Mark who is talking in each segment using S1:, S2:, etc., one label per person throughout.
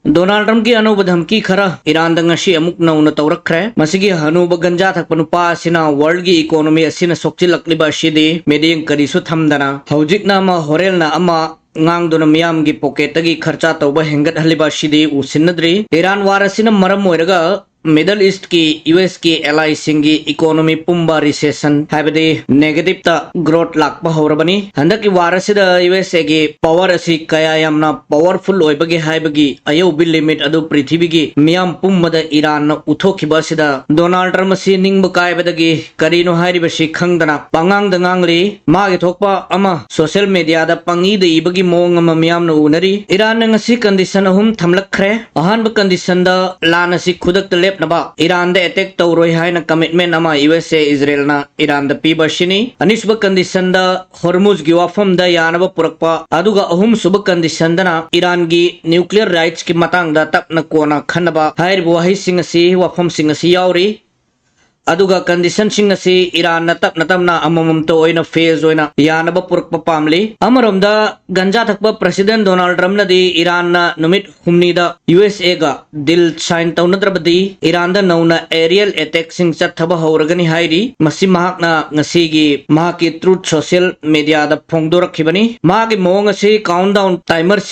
S1: Donald Trump की अनूब धमकी खरा ईरान दंगशी अमुक नौना तौरखरे मसिगी हनूब गंजा थकप नुपा असिना वर्ल्ड की इकोनॉमी असिना सोक्चिलक्लिबा असिदि मेडियं करिसु थमदना हौजिकना अमा होरेलना अमा ngang मियाम की पॉकेट की खर्चा तौबा हेंगत हलिबा सिदी उसिनद्री ईरान वार असिना मरम ओइरगा मिडल ईस्ट की यूएस की एलाई सिंगी इकोनॉमी पुंबा रिसेशन हाइबदे नेगेटिव ता ग्रोथ लाकबा होरबनी हंदक की वारसिदा यूएसए की पावर असि कया यामना पावरफुल ओइबगी हाइबगी अयोबि लिमिट अदु पृथ्वी की मियाम पुंबदा ईरान न उथोखिबा सिदा डोनाल्ड ट्रम्प सि निंगब कायबदगी करिनो हाइरिबसि खंगदना पंगांग दंगांगली मागे थोकपा अमा सोशल मीडिया दा पंगी द इबगी मोंग अमा मियाम न उनरी ईरान न ngasi कंडीशन अहुम थमलखरे अहानब कंडीशन दा लान असि खुदक लेप ईरान दे अटैक तौरोय हाइना कमिटमेंट अमा यूएसए इजराइल ना ईरान द पीबशिनी अनिसुब कंडीशन दा हॉर्मुज गी वाफम दा यानब पुरकपा अदुगा अहुम सुब कंडीशन दना ईरान गी न्यूक्लियर राइट्स की मतंग दा तपना कोना खनबा हाइर वही सिंग सी वाफम सिंग सी यावरी अदुगा कंडीशन सिंग सी ईरान न तपना तमना अममम तो ओइना फेज ओइना यानब पुरकपा पामली अमरोमदा गंजा थकपा प्रेसिडेंट डोनाल्ड ट्रम्प नदी ईरान न नुमित हुमनी दा यूएसए गा दिल साइन तौनद्रबदी ईरान दा नौना एरियल अटैक सिंग चथबा हौरगनी हाइरी मसी महाकना ngasiगी महाकी ट्रुथ सोशल मीडिया दा फोंगदोरखिबनी मागी मोंग असि काउंटडाउन टाइमर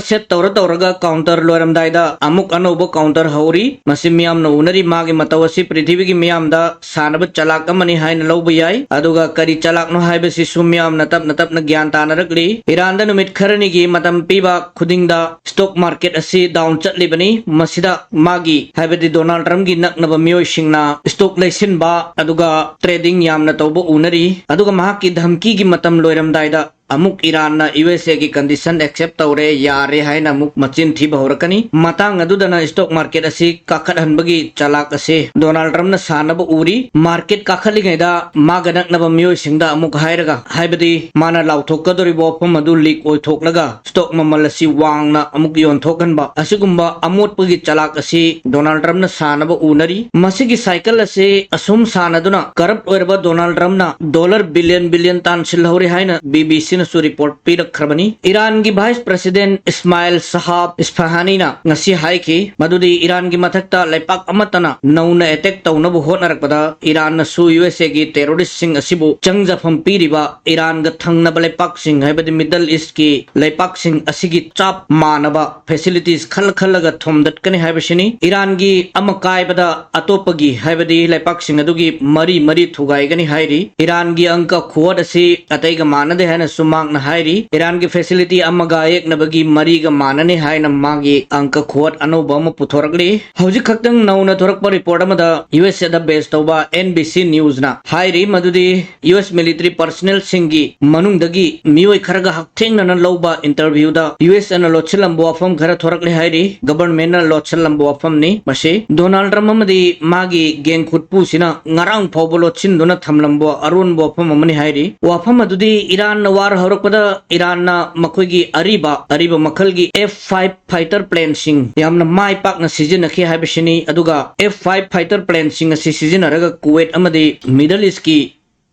S1: सेट तौरगा काउंटर लोरमदाइदा अमुक अनोबो काउंटर हौरी मसी मियाम न उनरी मागी मतवसी पृथ्वी की मियाम दा सानब चलाक अमनी हाइन लौब याय अदुगा करी चलाक नो हाइबसि सुमियाम नतप न ज्ञान तानरगली ईरान दा नुमित खरनी की मतम पीबा खुदिंग दा स्टॉक मार्केट असि डाउन चटलिबनी मसिदा मागी हाइबदि डोनाल्ड ट्रम्प की नकनब मियोय सिंगना स्टॉक लेसिनबा अदुगा ट्रेडिंग याम न तौबो उनरी अदुगा महाकी धमकी की मतम लोइरमदाइदा अमुक ईरान न यूएसए की कंडीशन एक्सेप्ट तौरे यारे हाइन अमुक मचिन थी बहुरकनी मतंग अदुदना स्टॉक मार्केट असि काखत हनबगी चलाक असे डोनाल्ड ट्रम्प न सानब उरी मार्केट काखलिगैदा मागनक नब मियोय सिंगदा अमुक हाइरगा हाइबदि माना लाउथोकदोरि बोफम अदु लीक ओइथोकलगा स्टॉक ममल असि वांगना अमुक योनथोकनबा असिगुम्बा अमोटपगी चलाक असि डोनाल्ड ट्रम्प न सानब उनरी मसिगी साइकिल असे असुम सानदुना करप्ट ओइरबा डोनाल्ड ट्रम्प न डॉलर बिलियन तान सिलहौरि हाइन बीबीसी नसु रिपोर्ट पीरखरबनी ईरान की वाइस प्रेसिडेंट इस्माइल साहब इस्फहानी ना ngasi हाइकी मदुदी ईरान की मथक्ता लेपाक अमतना नौना अटैक तौनबु होनरकपदा ईरान नसु यूएसए की टेररिस्ट सिंग असिबु चंगजफम पीरिबा ईरान ग थंगनब लेपाक सिंग हाइबदि मिडल ईस्ट की लेपाक सिंग असिगी चाप मानबा फैसिलिटीज खल खलगा थोमदतकनी हाइबसिनी ईरान की अमकायबदा अतोपगी हाइबदि लेपाक सिंग अदुगी मरी थुगाइगनी हाइरी ईरान की अंक खुवद असि अतैग मानदे हैन मांग हाइरी ईरान की फैसिलिटी अमगा एक नबगी मरी ग मानने हाइन मागी अंक खोट अनोबम पुथोरगली हौजिक खक्तंग नौना थोरक पर रिपोर्ट अमदा यूएसए द बेस तौबा एनबीसी न्यूज ना हाइरी मदुदी यूएस मिलिट्री पर्सनल सिंगी मनुंगदगी मियोय खरगा हक्थेंग न लौबा इंटरव्यू दा यूएसए न लोचलंबो अफम खरा थोरकले हाइरी गवर्नमेंट न लोचलंबो अफम नि मसे डोनाल्ड ट्रम्प मदी मागी गेंग खुटपु सिना ngarang फौबलो छिनदुना थमलंबो अरुण बो अफम मनि हाइरी वाफम मदुदी ईरान न वार हौरकपदा ईरान ना मखोगी अरीबा मखल की F5 फाइटर प्लेन सिंग यामना माई पाकना सिजनखि हाइबसिनी अदुगा F5 फाइटर प्लेन सिंग असि सिजनरगा कुवैत अमदि मिडल ईस्ट की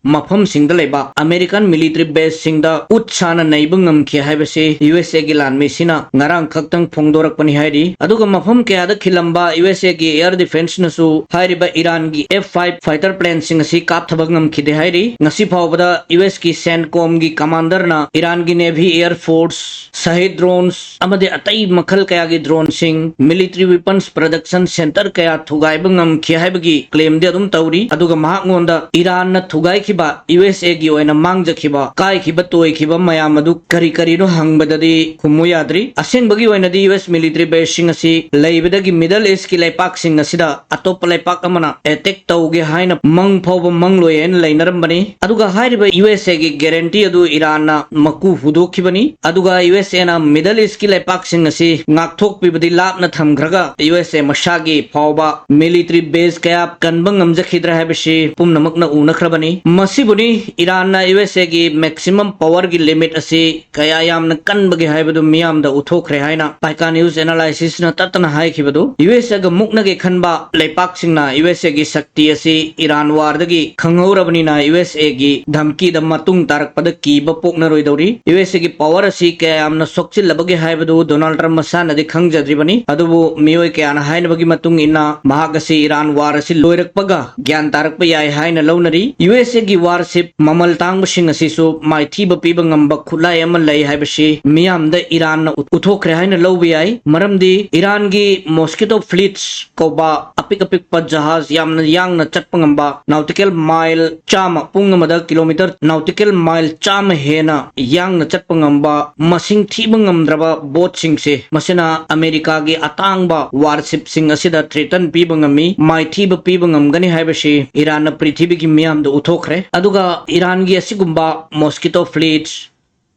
S1: मफम सिंग लेबा अमेरिकन मिलिट्री बेस सिंग उत्साना नैबंगम खे हाइबसे यूएसए की लानमेसिना ngarang खक्तंग फोंगदोरकपनि हाइरी अदुगा मफम केयादा खिलंबा यूएसए की एयर डिफेंस नसु हाइरिबा ईरान की F5 फाइटर प्लेन सिंग असि कापथबंगम खिदे हाइरी ngasi फावबदा यूएस की सेंटकॉम की कमांडर ना ईरान की नेवी एयर फोर्स शहीद ड्रोन्स अमदे अतई मखल कया की ड्रोन सिंग मिलिट्री वेपन्स प्रोडक्शन सेंटर कया थुगाइबंगम खे हाइबगी क्लेम दे अदुम तौरी अदुगा महागोंदा ईरान न थुगाइ यूएसए की ओइना मांगजखिबा काइखिबा तोइखिबा मयाम अदु करी नो हंगबददी खुमु याद्री असेंबगी ओइनादी यूएस मिलिट्री बेस सिंग असि लेबदगी मिडल ईस्ट की लेपाक सिंग असिदा अतोप लेपाक अमना अटैक तौगे हाइना मंग फौब मंग लोयेन लेनरमबनी अदुगा हाइरिबा यूएसए की गारंटी अदु ईरान ना मकु हुदोखिबनी अदुगा यूएसए ना मिडल ईस्ट की लेपाक सिंग असि ngakthok pibadi lapna thamgraga USA मशागी फौबा मिलिट्री बेस कया कनबंग amjakhidra haibasi pumnamakna unakrabani मसिबुनी इरान ना यूएसए की मैक्सिमम पावर की लिमिट असी कया यामना कनबगे हाइबदु मियामदा उथोखरे हाइना पाइका न्यूज एनालिसिस ना ततना हाइखिबदु यूएसए ग मुक्नगे खनबा लेपाकसिंगना यूएसए की शक्ति असी इरान वारदगी खंगौरबनीना यूएसए की धमकी द मतुंग तारकपद कीब पोकनरोइदौरी यूएसए की पावर असी कया यामना सोक्चिलबगे हाइबदु डोनाल्ड ट्रम्प मसानदि खंगजद्रिबनी अदुबु मियोय कयाना हाइनबगी मतुंग इना महागसी इरान वार असी लोइरकपगा ज्ञान तारकप याय हाइना लौनरी यूएसए की वारशिप ममल तांगबसिंग असिसु माइथीब पीब ngamba खुलाई अमल लई हाइबसी मियामदा इरान उथोखरे हाइना लौबे याय मरमदि इरान की मॉस्किटो फ्लीट्स कोबा अपिक अपिक प जहाज यामना यांगना चटप ngamba नाउटिकल माइल चाम पुंग मदा किलोमीटर नाउटिकल माइल चाम हेना यांगना चटप ngamba मसिंग थीब ngamdraba बोट सिंग से मसिना अमेरिका की अतांगबा वारशिप सिंग असिदा थ्रेटन पीब ngami माइथीब पीब ngamgani हाइबसी इरान पृथ्वी की मियामदा उथोखरे अदुगा इरान की असिगुंबा mosquito fleets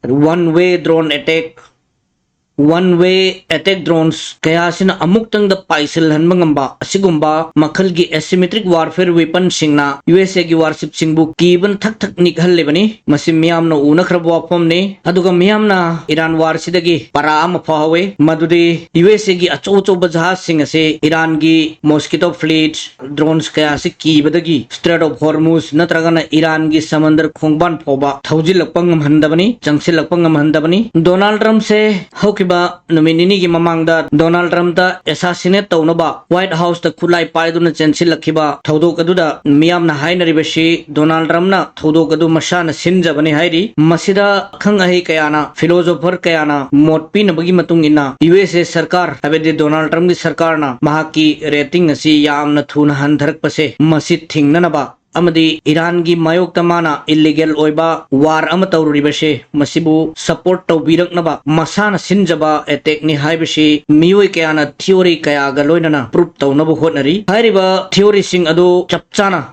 S1: one way drone attack drones कयासिना अमुक्तंग द पाइसल हनबंगंबा असिगुंबा मखल की एसिमेट्रिक वारफेयर वेपन सिंगना यूएसए की वारशिप सिंगबु कीबन थक थक निकल लेबनी मसि मियामना उनखरब वाफमने अदुगा मियामना इरान वारसिदगी पराम फावे मदुदि यूएसए की अचो जहाज सिंग असे इरान की मॉस्किटो फ्लीट्स ड्रोन्स कयासि कीबदगी स्ट्रेट ऑफ हॉर्मुज नत्रगना इरान की समंदर खोंगबान फोबा थौजिलपंगम हंदबनी चंगसिलपंगम हंदबनी डोनाल्ड ट्रम्प से हौकी नुमिनिनी की ममांगदा डोनाल्ड ट्रम्प दा एसासिनेट तौनबा व्हाइट हाउस दा खुलाई पाइदुना चेंसिलखिबा थौदोक अदुदा मियामना हाइनरिबसी डोनाल्ड ट्रम्प ना थौदोक अदु मसाना सिनजबनी हाइरी मसिदा खंग अहि कयाना फिलोसोफर कयाना मोट पिनबगी मतुंगिना यूएसए सरकार हाबेदि डोनाल्ड ट्रम्प की सरकार ना महाकी रेटिंग असी यामना थुना हंधरकपसे मसि थिंगनबा अमदी ईरान की मायोक्ता माना इलीगल ओइबा वार अम तौरिबसे मसिबु सपोर्ट तौबिरकनबा मसाना सिनजबा अटैक नि हाइबसी मियोय कयाना थियोरी कयागा लोइनना प्रूफ तौनबु होटनरी हाइरिबा थियोरी सिंग अदु चपचाना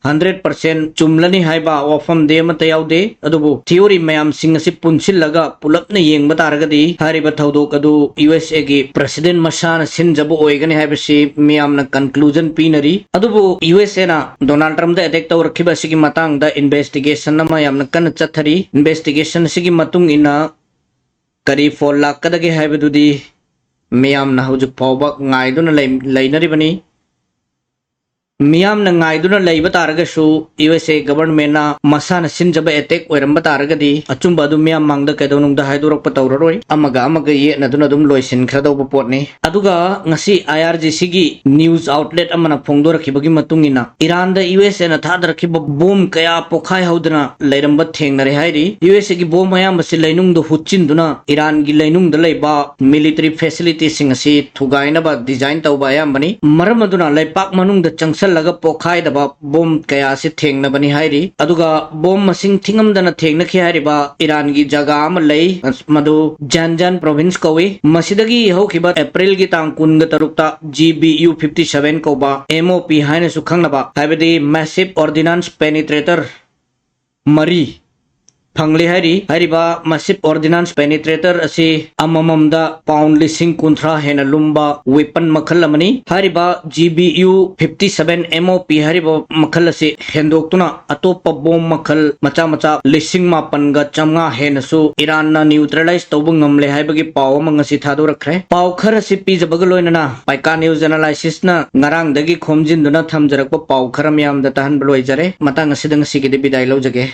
S1: 100% चुमलनी हाइबा वाफम दे मत याउदे अदुबु थियोरी मयाम सिंग असि पुनसिलगा पुलपने येंगबा तारगदी हारिबा थौदोक अदु यूएसए की प्रेसिडेंट मसाना सिनजबु ओइगनी हाइबसी मियामना कंक्लूजन पीनरी अदुबु यूएसए ना डोनाल्ड ट्रम्प दा अटैक तौरखिबा सिगी मतंग दा इन्वेस्टिगेशन नमा यामना कन चथरी इन्वेस्टिगेशन सिगी मतुंग इना करी फोल लाकदगे हाइबदुदी मियामना हुजुक फावबा ngaiduna लैनरिबनी मियामना ngaiduna लैबा तारगसु यूएसए गवर्नमेंट ना मसाना सिनजबा अटैक ओइरंबा तारगदी अचुंबा अदु मियाम मांगदा कैदोनुंगदा हाइदोरकपा तौररोय अमगा ये नदुन अदुम लोइसिनख्रदौबा पोटने अदुगा ngasi IRGC की न्यूज आउटलेट अमना फोंगदोरखिबगी मतुंगिना ईरान दा यूएसए ना थादरखिबा बोम कया पोखाय हौदना लैरंबा थेंगनरे हाइरी यूएसए की बोम मयामबसि लैनुंगदो हुचिनदुना ईरान की लैनुंगदा लैबा मिलिटरी फैसिलिटी सिंग असि थुगाइनबा डिजाइन तौबा यामबनी मरम अदुना लैपाक मनुंगदा चंगसल लगा पोखाई दबा बोम कया से थेंगना बनी हाइरी अदुगा बोम मसिंग थिंगमदना थेंगनखि हाइरिबा ईरान की जगह अम लई मदु जानजान प्रोविंस कौवे मसिदगी हौखिबा अप्रैल की तांग कुनग तरुक्ता GBU 57 कौबा MOP हाइने सुखंगनबा हाइबदी मैसिव ऑर्डिनेंस पेनिट्रेटर मरी फंगले हाइरिबा मसिव ऑर्डिनेंस पेनिट्रेटर असी अमममदा पाउंड लिसिंग कुंथ्रा हेना लुम्बा वेपन मखल अमनी हाइरिबा GBU 57 MOP हाइरिबा मखल असी हेंदोक्तुना अतोप बोम मखल मचा मचा लिसिंग मापनगा चमगा हेनसु ईरान ना न्यूट्रलाइज तौब ngamle हाइबगी पाव मंगसी थादोरखरे पाव खर असी पिजबग लोइनना पाइका न्यूज एनालिसिस ना ngarang दगी खोमजिनदुना थमजरकप पाव खर मयाम द तहन बलोइजरे मतंग असिदंग सिगिदि बिदाय लौजगे।